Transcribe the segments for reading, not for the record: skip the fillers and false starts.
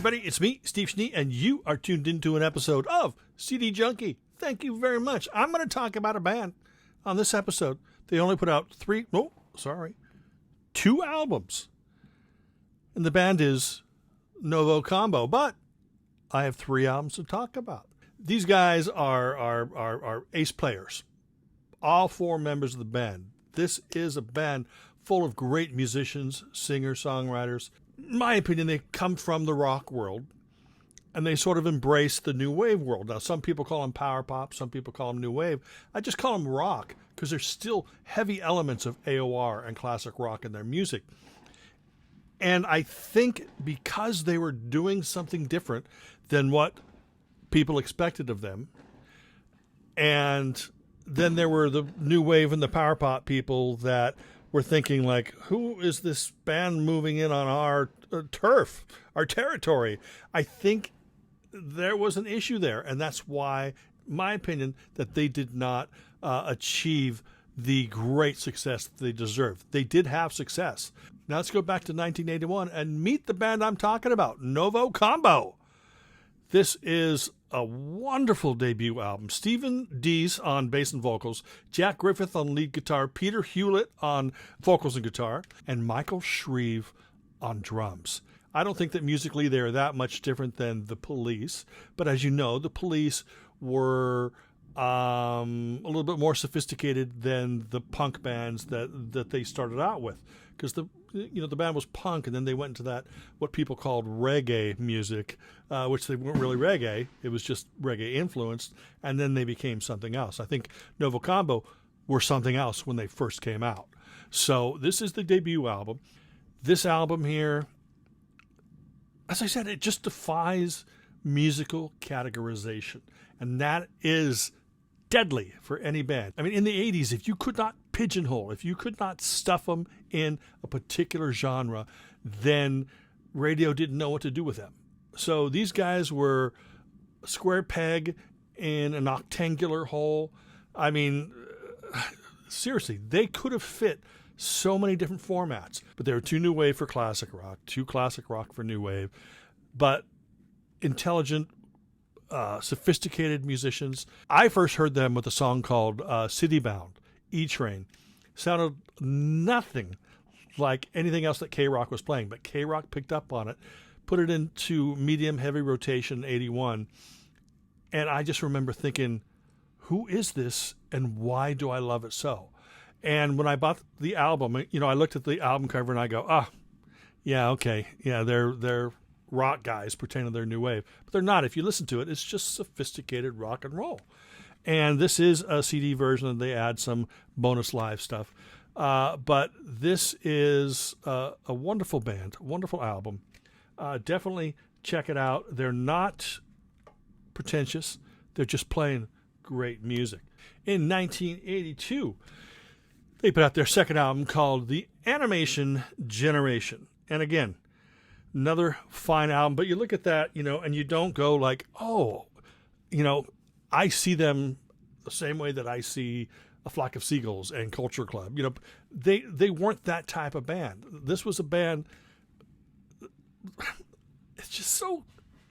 everybody, it's me, Steve Schnee, and you are tuned into an episode of CD Junkie. Thank you very much. I'm going to talk about a band on this episode. They only put out two albums. And the band is NOVO COMBO, but I have 3 albums to talk about. These guys are ace players, all 4 members of the band. This is a band full of great musicians, singers, songwriters. In my opinion, they come from the rock world, and they sort of embrace the new wave world. Now, some people call them power pop, some people call them new wave. I just call them rock because there's still heavy elements of AOR and classic rock in their music. And I think because they were doing something different than what people expected of them, and then there were the new wave and the power pop people that were thinking like, who is this band moving in on our turf, our territory? I think there was an issue there, and that's why, my opinion, that they did not achieve the great success that they deserved. They did have success. Now let's go back to 1981 and meet the band I'm talking about, NOVO COMBO. This is a wonderful debut album. Stephen Dees on bass and vocals, Jack Griffith on lead guitar, Peter Hewlett on vocals and guitar, and Michael Shreve on drums. I don't think that musically they're that much different than The Police, but as you know, The Police were a little bit more sophisticated than the punk bands that they started out with, because the band was punk, and then they went into that what people called reggae music, which they weren't really reggae. It was just reggae influenced, and then they became something else. I think NOVO COMBO were something else when they first came out. So this is the debut album. This album here, as I said, it just defies musical categorization, and that is deadly for any band. I mean, in the 80s, if you could not pigeonhole, if you could not stuff them in a particular genre, then radio didn't know what to do with them. So these guys were a square peg in an octangular hole. I mean, seriously, they could have fit so many different formats, but they were too new wave for classic rock, too classic rock for new wave, but intelligent, sophisticated musicians. I first heard them with a song called City Bound, E-Train. Sounded nothing like anything else that K-Rock was playing, but K-Rock picked up on it, put it into medium heavy rotation 81, and I just remember thinking, who is this and why do I love it so? And when I bought the album, I looked at the album cover and I go, yeah, okay, yeah, they're rock guys pretending they're new wave, but they're not. If you listen to it, it's just sophisticated rock and roll. And this is a CD version, and they add some bonus live stuff. But this is a wonderful band, wonderful album. Definitely check it out. They're not pretentious. They're just playing great music. In 1982, they put out their second album called The Animation Generation. And again, another fine album, but you look at that, and you don't go like, I see them the same way that I see A Flock of Seagulls and Culture Club. They weren't that type of band. This was a band. It's just so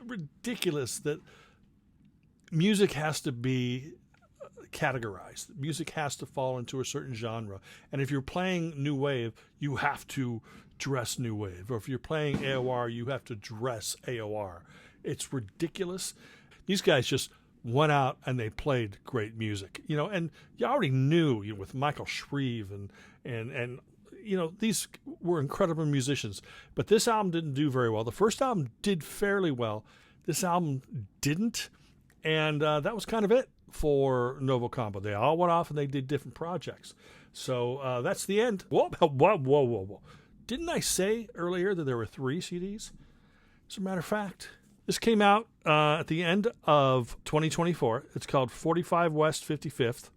ridiculous that music has to be categorized. Music has to fall into a certain genre. And if you're playing new wave, you have to dress new wave. Or if you're playing AOR, you have to dress AOR. It's ridiculous. These guys just went out and they played great music, and you already knew, with Michael Shreve and these were incredible musicians, but this album didn't do very well. The first album did fairly well. This album didn't. And that was kind of it for NOVO COMBO. They all went off and they did different projects. So that's the end. Whoa. Didn't I say earlier that there were 3 CDs? As a matter of fact, this came out at the end of 2024. It's called 45 West 55th.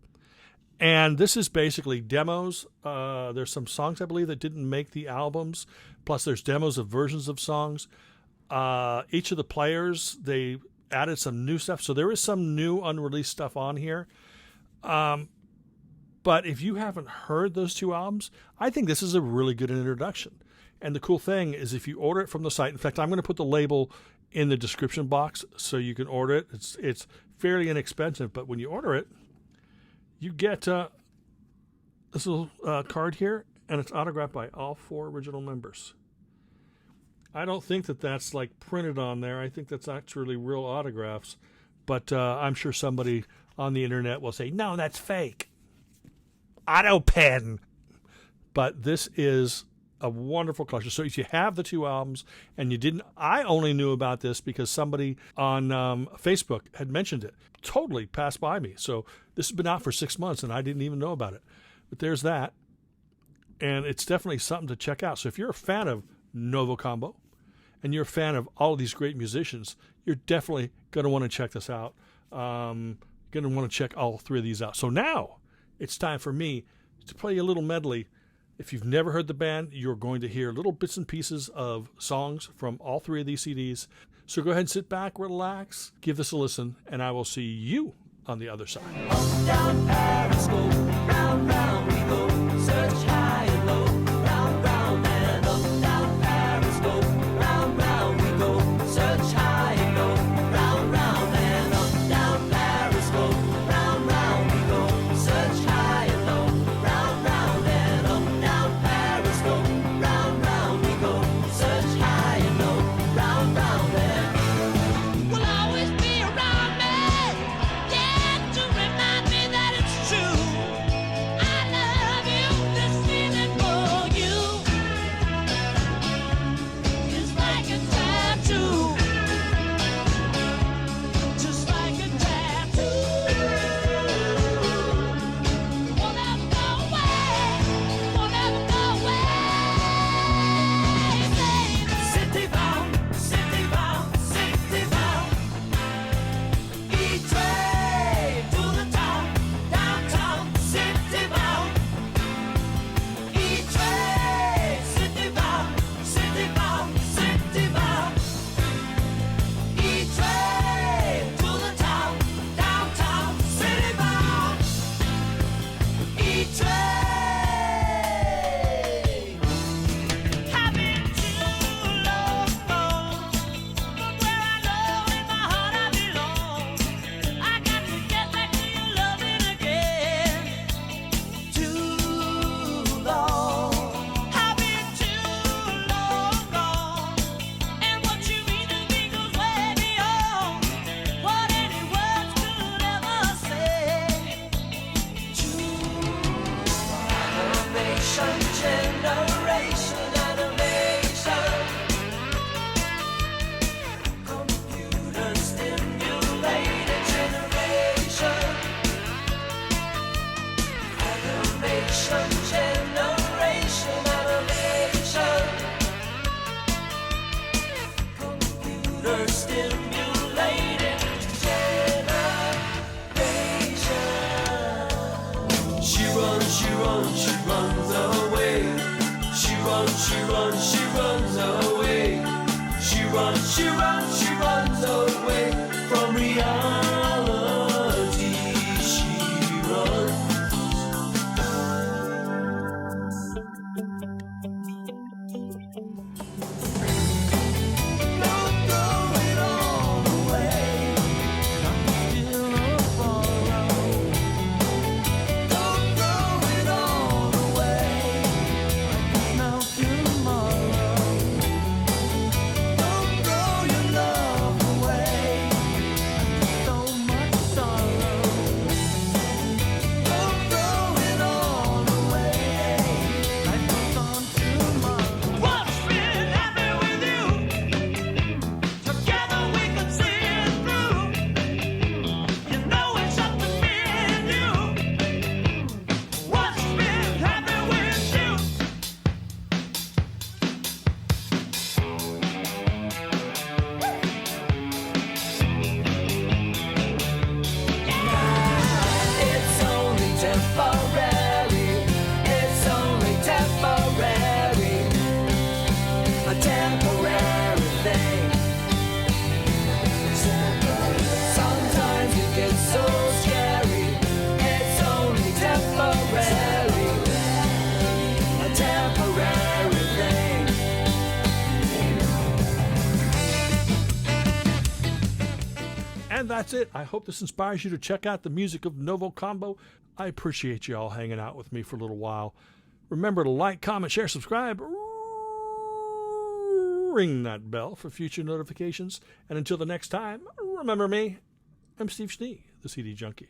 And this is basically demos. There's some songs, I believe, that didn't make the albums. Plus, there's demos of versions of songs. Each of the players, they added some new stuff. So there is some new unreleased stuff on here. But if you haven't heard those 2 albums, I think this is a really good introduction. And the cool thing is if you order it from the site, in fact, I'm going to put the label in the description box so you can order it. It's fairly inexpensive, but when you order it, you get this little card here, and it's autographed by all 4 original members. I don't think that that's like printed on there. I think that's actually real autographs, but I'm sure somebody on the internet will say, no, that's fake. Auto pen. But this is a wonderful collection. So if you have the 2 albums and you didn't, I only knew about this because somebody on Facebook had mentioned it. Totally passed by me. So this has been out for 6 months and I didn't even know about it. But there's that. And it's definitely something to check out. So if you're a fan of Novo Combo and you're a fan of all of these great musicians, you're definitely going to want to check this out. Going to want to check all 3 of these out. So now it's time for me to play a little medley. If you've never heard the band, you're going to hear little bits and pieces of songs from all 3 of these CDs. So go ahead and sit back, relax, give this a listen, and I will see you on the other side. Up, down, periscope, round, round we go, search high and low, round, round and up, down, periscope, round, round we go, search high and low, round, round and up, down, periscope, round, round we go, search high and low, round, round and up, down, periscope, round, round we go, search high and low, round, round and will always be around me, yeah, to remind me that it's true. I love you, this feeling for you is like a tattoo, just like a tattoo. Won't ever go away, won't ever go away. City bound, city bound, city bound. Each way to the town, downtown, city bound. Each way, city bound, city bound, city bound. Each way to the town, downtown, city bound. Each way. I've been too long gone from where I know in my heart I belong. I got to get back to your loving again. Too long. I've been too long gone, and what you mean to me goes way beyond what any words could ever say. Animation, generation, animation. Computer stimulated generation. Animation, generation, animation. Computer stimulated generation. She runs, she runs, she runs away. She runs, she runs, she runs away. She runs, she runs, she runs away from reality. She runs. Don't throw it all away. I'm still a borrow. Don't throw it all away. Now tomorrow. Don't throw your love And that's it. I hope this inspires you to check out the music of Novo Combo. I appreciate you all hanging out with me for a little while. Remember to like, comment, share, subscribe, ring that bell for future notifications. And until the next time, remember me, I'm Steve Schnee, the CD Junkie.